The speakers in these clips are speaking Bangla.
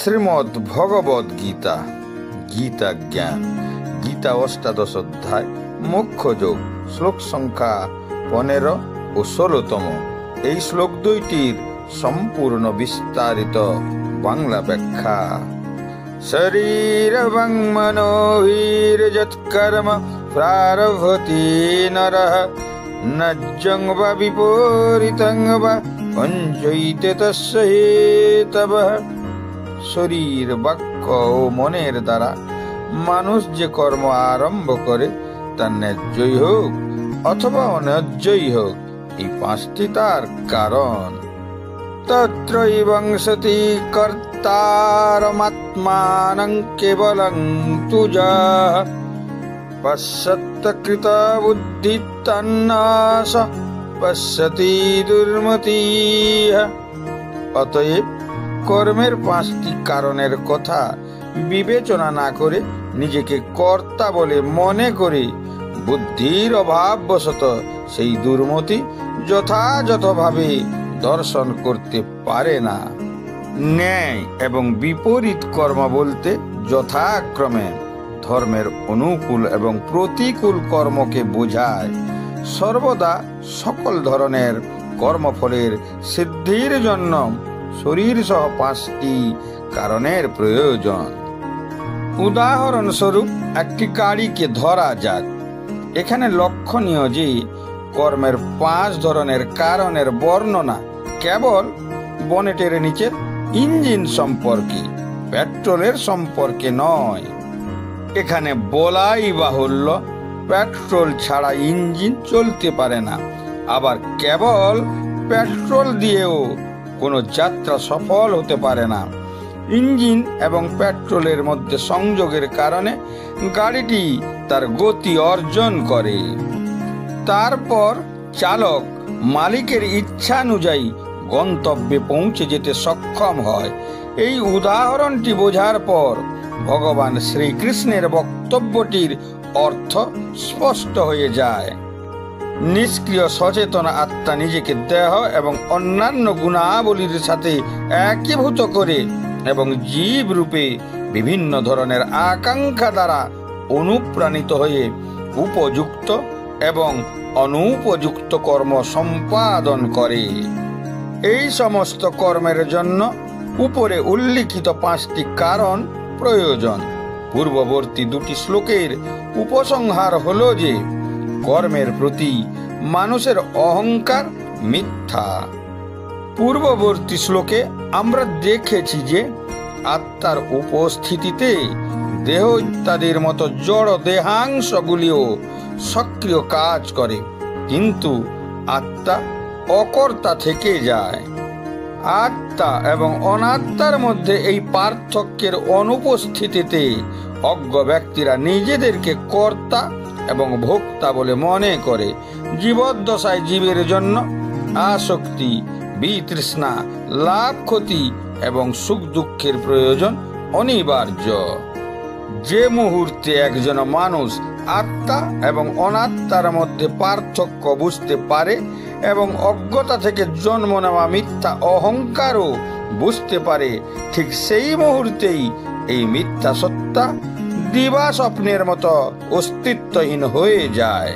শ্রীমদ্ ভগবদ গীতা, গীতা জ্ঞান, গীতা অষ্টাদশ অধ্যায়, মোক্ষ যোগ, শ্লোক সংখ্যা 15 ও 16তম। এই শ্লোক দুইটির সম্পূর্ণ বিস্তারিত বাংলা ব্যাখ্যা। শরীরবং মনোভির্যৎকর্ম প্রারভতি নরঃ নজ্জং বা বিপরীতং বা পঞ্চৈতে তস্য হেতবঃ। শরীর, বাক্য ও মনের দ্বারা মানুষ যে কর্ম আরম্ভ করে তা ন্যায্যই হোক অথবা অন্যায্যই হোক, এই পাঁচটি তার কারণ। তত্রৈবং সতি কর্তারমাত্মানং কেবলং তুজা পশ্যত কৃত বুদ্ধি তন্নাস পশ্যতি দুর্মতিঃ। অতএব কর্মের পাঁচটি কারণের কথা বিবেচনা না করে নিজেকে কর্তা বলে মনে করে বুদ্ধির অভাববশত সেই দুর্মতি যথাযথভাবে দর্শন করতে পারে না। ন্যায় এবং বিপরীত কর্ম বলতে যথাক্রমে ধর্মের অনুকূল এবং প্রতিকূল কর্মকে বোঝায়। সর্বদা সকল ধরনের কর্মফলের সিদ্ধির জন্য শরীর সহ পাঁচটি কারণের প্রয়োজন। উদাহরণস্বরূপ একটি গাড়িকে ধরা যাক। এখানে লক্ষণীয় যে কর্মের 5 ধরনের কারণের বর্ণনা কেবল বনেটের নিচে ইঞ্জিন সম্পর্কে, পেট্রোলের সম্পর্কে নয়। এখানে বলাই বাহুল্য, পেট্রোল ছাড়া ইঞ্জিন চলতে পারে না। আবার কেবল পেট্রোল দিয়েও কোনো যাত্রা সফল হতে পারে না। ইঞ্জিন এবং পেট্রোলের মধ্যে সংযোগের কারণে গাড়িটি তার গতি অর্জন করে। তারপর চালক মালিকের ইচ্ছানুযায়ী গন্তব্যে পৌঁছে যেতে সক্ষম হয়। এই উদাহরণটি বোঝার পর ভগবান শ্রীকৃষ্ণের বক্তব্যটির অর্থ স্পষ্ট হয়ে যায়। নিষ্ক্রিয় সচেতন আত্মা নিজেকে দেহ এবং অন্যান্য গুণাবলীর সাথে একীভূত করে এবং জীব রূপে বিভিন্ন ধরনের আকাঙ্ক্ষা দ্বারা অনুপ্রাণিত হয়ে উপযুক্ত এবং অনুপযুক্ত কর্ম সম্পাদন করে। এই সমস্ত কর্মের জন্য উপরে উল্লিখিত 5টি কারণ প্রয়োজন। পূর্ববর্তী 2টি শ্লোকের উপসংহার হলো যে কর্মের প্রতি মানুষের অহংকার মিথ্যা। পূর্ববর্তী শ্লোকে আমরা দেখেছি যে আত্মার উপস্থিতিতে দেহ ইত্যাদির মতো জড় দেহাংশগুলিও সক্রিয় কাজ করে, কিন্তু আত্মা অকর্তা থেকে যায়। আত্মা এবং অনাত্মার মধ্যে এই পার্থক্যের অনুপস্থিতিতে অজ্ঞ ব্যক্তিরা নিজেদেরকে কর্তা এবং ভোক্তা বলে মনে করে। জীবদ্দশায় জীবের জন্য আসক্তি, বিতৃষ্ণা, লাভ ক্ষতি এবং সুখ দুঃখের প্রয়োজন অনিবার্য। যে মুহূর্তে একজন মানুষ আত্মা এবং অনাত্মার মধ্যে পার্থক্য বুঝতে পারে এবং অজ্ঞতা থেকে জন্ম নেওয়া মিথ্যা অহংকারও বুঝতে পারে, ঠিক সেই মুহূর্তেই এই মিথ্যা সত্তা দিবা স্বপ্নের মতো অস্তিত্বহীন হয়ে যায়।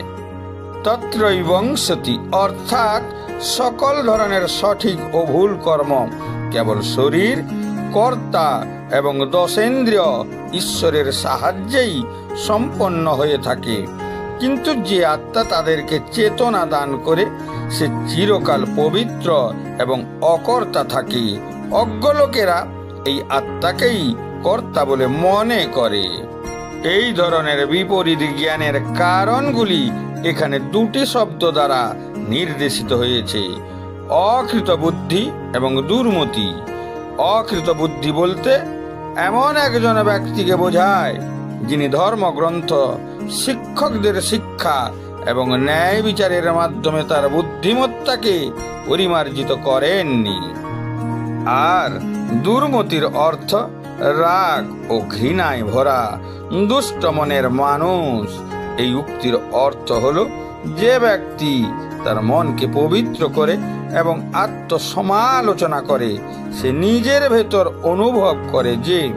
তত্রৈবং সতি অর্থাৎ সকল ধরনের সঠিক ও ভুল কর্ম কেবল শরীর, কর্তা এবং দশেন্দ্রিয় ঈশ্বরের সাহায্যেই সম্পন্ন হয়ে থাকে। কিন্তু যে আত্মা তাদেরকে চেতনা দান করে সে চিরকাল পবিত্র এবং অকর্তা থাকে। অজ্ঞ লোকেরা এই আত্মাকেই কর্তা বলে মনে করে। এই ধরনের বিপরীত জ্ঞানের কারণগুলি এখানে 2টি শব্দ দ্বারা নির্দেশিত হয়েছে: অকৃত বুদ্ধি এবং দুর্মতি। অকৃত বুদ্ধি বলতে এমন একজন ব্যক্তিকে বোঝায় যিনি ধর্মগ্রন্থ, শিক্ষকদের শিক্ষা এবং ন্যায় বিচারের মাধ্যমে তার বুদ্ধিমত্তাকে পরিমার্জিত করেননি। আর দুর্মতির অর্থ রাগ ও ঘৃণায় ভরা দুষ্ট মনের মানুষ। এই উক্তির অর্থ হলো যে ব্যক্তি তার মনকে পবিত্র করে এবং আত্মসমালোচনা করে সে সে নিজের ভেতর অনুভব করে যে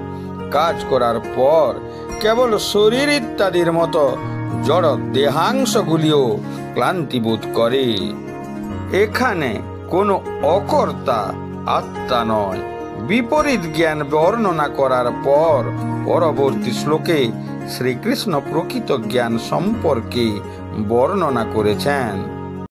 কাজ করার পর কেবল শরীর ইত্যাদির মতো জড় দেহাংশগুলিও ক্লান্তি বোধ করে। এখানে কোনো অকর্তা আত্মা নয়। বিপরীত জ্ঞান বর্ণনা করার পর পরবর্তী শ্লোকে শ্রীকৃষ্ণ প্রকৃত জ্ঞান সম্পর্কে বর্ণনা করেছেন।